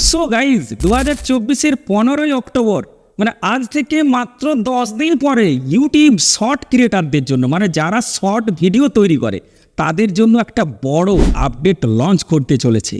So guys 2024-এর 15ই October মানে আজ থেকে মাত্র 10 দিন পরে ইউটিউব শর্ট ক্রিয়েটারদের জন্য মানে যারা শর্ট ভিডিও তৈরি করে তাদের জন্য একটা বড় আপডেট লঞ্চ করতে চলেছে।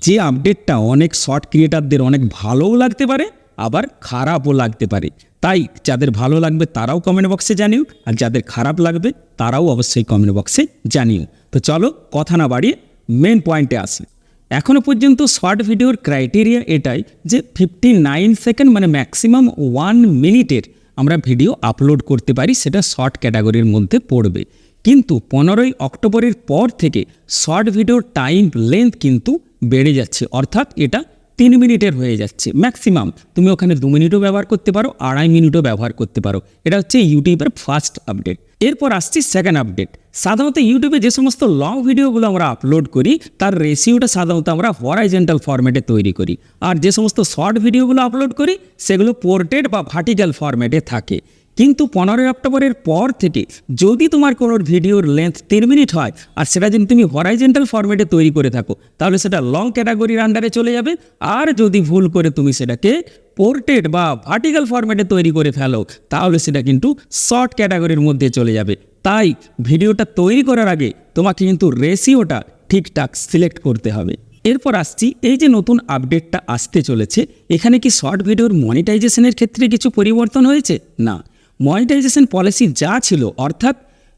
যে আপডেটটা অনেক শর্ট ক্রিয়েটারদের অনেক ভালোও লাগতে পারে আবার খারাপও লাগতে পারে। তাই যাদের ভালো লাগবে তারাও কমেন্ট বক্সে জানিও, আর যাদের খারাপ লাগবে তারাও অবশ্যই কমেন্ট বক্সে জানিও। তো চলো কথা না বাড়িয়ে মেন পয়েন্টে আসি। এখনও পর্যন্ত শর্ট ভিডিওর ক্রাইটেরিয়া এটাই যে 59 সেকেন্ড মানে ম্যাক্সিমাম 1 মিনিটের আমরা ভিডিও আপলোড করতে পারি, সেটা শর্ট ক্যাটাগরির মধ্যে পড়বে। কিন্তু 15ই অক্টোবরের পর থেকে শর্ট ভিডিওর টাইম লেন্থ কিন্তু বেড়ে যাচ্ছে, অর্থাৎ এটা 3 মিনিটের হয়ে যাচ্ছে ম্যাক্সিমাম। তুমি ওখানে 2 মিনিটও ব্যবহার করতে পারো, 2.5 মিনিটও ব্যবহার করতে পারো। এটা হচ্ছে ইউটিউবের ফার্স্ট আপডেট। এরপর আসছি সেকেন্ড আপডেট। সাধারণত ইউটিউবে যে সমস্ত লং ভিডিওগুলো আমরা আপলোড করি তার রেশিওটা সাধারণত আমরা হরাইজন্টাল ফরম্যাটে তৈরি করি, আর যে সমস্ত শর্ট ভিডিওগুলো আপলোড করি সেগুলো পোর্ট্রেট বা ভার্টিক্যাল ফরম্যাটে থাকে। কিন্তু 15ই অক্টোবরের পর থেকে যদি তোমার কোনো ভিডিওর লেন্থ 3 মিনিট হয় আর সেটা যদি তুমি হরাইজন্টাল ফরম্যাটে তৈরি করে থাকো তাহলে সেটা লং ক্যাটাগরির আন্ডারে চলে যাবে। আর যদি ভুল করে তুমি সেটাকে পোর্ট্রেট বা ভার্টিক্যাল ফরম্যাটে তৈরি করে ফেলো তাহলে সেটা কিন্তু শর্ট ক্যাটাগরির মধ্যে চলে যাবে। তাই ভিডিওটা তৈরি করার আগে তোমাকে কিন্তু রেশিওটা ঠিকঠাক সিলেক্ট করতে হবে। এরপর আসছি এই যে নতুন আপডেটটা আসতে চলেছে, এখানে কি শর্ট ভিডিওর মনিটাইজেশনের ক্ষেত্রে কিছু পরিবর্তন হয়েছে? না, মনিটাইজেশন পলিসি যা ছিল অর্থাৎ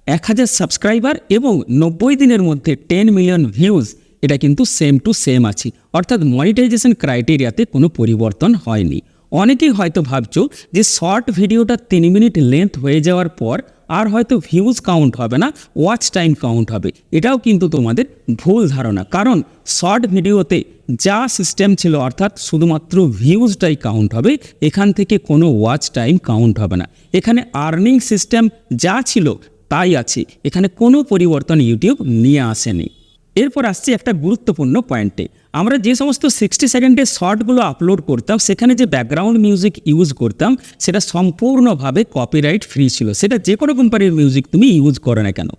1000 সাবস্ক্রাইবার এবং 90 দিনের মধ্যে 10 মিলিয়ন ভিউজ, এটা কিন্তু সেম টু সেম আছে, অর্থাৎ মনিটাইজেশন ক্রাইটেরিয়াতে কোনো পরিবর্তন হয়নি। অনেকেই হয়তো ভাবছো যে শর্ট ভিডিওটা 3 মিনিট লেন্থ হয়ে যাওয়ার পর আর হয়তো ভিউজ কাউন্ট হবে না, ওয়াচ টাইম কাউন্ট হবে। এটাও কিন্তু তোমাদের ভুল ধারণা, কারণ শর্ট ভিডিওতে যা সিস্টেম ছিল অর্থাৎ শুধুমাত্র ভিউজটাই কাউন্ট হবে, এখান থেকে কোনো ওয়াচ টাইম কাউন্ট হবে না। এখানে আর্নিং সিস্টেম যা ছিল তাই আছে, এখানে কোনো পরিবর্তন ইউটিউব নিয়ে আসেনি। এরপর আসছে একটা গুরুত্বপূর্ণ পয়েন্টে। আমরা যে সমস্ত 60 সেকেন্ডের শর্টগুলো আপলোড করতাম সেখানে যে ব্যাকগ্রাউন্ড মিউজিক ইউজ করতাম সেটা সম্পূর্ণভাবে কপিরাইট ফ্রি ছিল, সেটা যে কোনো কোম্পানির মিউজিক তুমি ইউজ করো না কেন।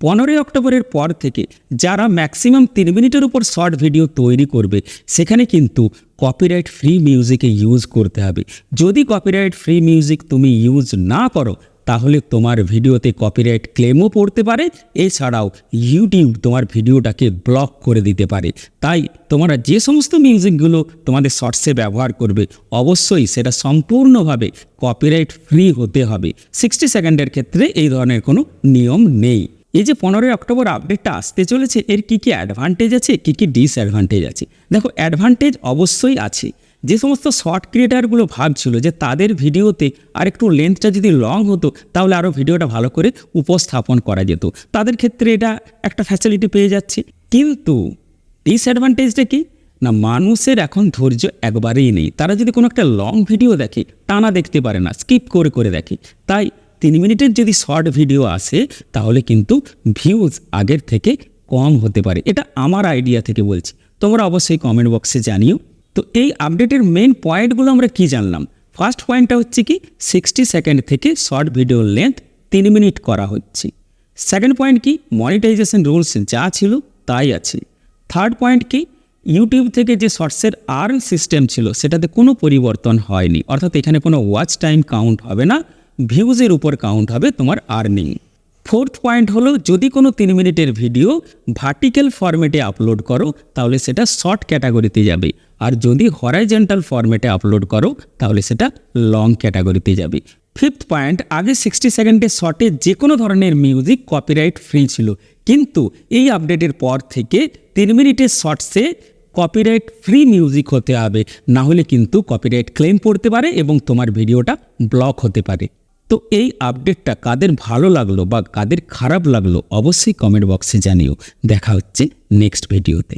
15ই অক্টোবরের পর থেকে যারা ম্যাক্সিমাম 3 মিনিটের উপর শর্ট ভিডিও তৈরি করবে সেখানে কিন্তু কপিরাইট ফ্রি মিউজিকে ইউজ করতে হবে। যদি কপিরাইট ফ্রি মিউজিক তুমি ইউজ না করো তাহলে তোমার ভিডিওতে কপিরাইট ক্লেমও পড়তে পারে, এছাড়াও ইউটিউব তোমার ভিডিওটাকে ব্লক করে দিতে পারে। তাই তোমরা যে সমস্ত মিউজিকগুলো তোমাদের শর্টসে ব্যবহার করবে অবশ্যই সেটা সম্পূর্ণভাবে কপিরাইট ফ্রি হতে হবে। 60 সেকেন্ডের ক্ষেত্রে এই ধরনের কোনো নিয়ম নেই। এই যে 15ই অক্টোবর আপডেটটা আসতে চলেছে এর কী কী অ্যাডভান্টেজ আছে, কী কী ডিসঅ্যাডভান্টেজ আছে? দেখো, অ্যাডভান্টেজ অবশ্যই আছে। যে সমস্ত শর্ট ক্রিয়েটারগুলো ভাবছিল যে তাদের ভিডিওতে আর একটু লেন্থটা যদি লং হতো তাহলে আরও ভিডিওটা ভালো করে উপস্থাপন করা যেত, তাদের ক্ষেত্রে এটা একটা ফ্যাসিলিটি পেয়ে যাচ্ছে। কিন্তু ডিসঅ্যাডভান্টেজটা কি না, মানুষের এখন ধৈর্য একবারেই নেই। তারা যদি কোনো একটা লং ভিডিও দেখে টানা দেখতে পারে না, স্কিপ করে করে দেখে। তাই 3 মিনিটের যদি শর্ট ভিডিও আসে তাহলে কিন্তু ভিউজ আগের থেকে কম হতে পারে। এটা আমার আইডিয়া থেকে বলছি, তোমরা অবশ্যই কমেন্ট বক্সে জানিও। তো এই আপডেটের মেন পয়েন্টগুলো আমরা কি জানলাম? ফার্স্ট পয়েন্টটা হচ্ছে কি 60 সেকেন্ড থেকে শর্ট ভিডিওর লেন্থ 3 মিনিট করা হচ্ছে। সেকেন্ড পয়েন্ট কি মনিটাইজেশন রুলস যা ছিল তাই আছে। থার্ড পয়েন্ট কি ইউটিউব থেকে যে শর্টসের আর্ন সিস্টেম ছিল সেটাতে কোনো পরিবর্তন হয়নি, অর্থাৎ এখানে কোনো ওয়াচ টাইম কাউন্ট হবে না, ভিউজের উপর কাউন্ট হবে তোমার আর্নিং। ফোর্থ পয়েন্ট হলো যদি কোনো 3 মিনিটের ভিডিও ভার্টিক্যাল ফরম্যাটে আপলোড করো তাহলে সেটা শর্ট ক্যাটাগরিতে যাবে, আর যদি হরাইজন্টাল ফরম্যাটে আপলোড করো তাহলে সেটা লং ক্যাটাগরিতে যাবে। ফিফথ পয়েন্ট, আগে 60 সেকেন্ডের শর্টে যে কোনো ধরনের মিউজিক কপিরাইট ফ্রি ছিল, কিন্তু এই আপডেটের পর থেকে 3 মিনিটের শর্টসে কপিরাইট ফ্রি মিউজিক হতে হবে, না হলে কিন্তু কপিরাইট ক্লেম পড়তে পারে এবং তোমার ভিডিওটা ব্লক হতে পারে। তো এই আপডেটটা কাদের ভালো লাগলো বা কাদের খারাপ লাগলো অবশ্যই কমেন্ট বক্সে জানিও। দেখা হচ্ছে নেক্সট ভিডিওতে।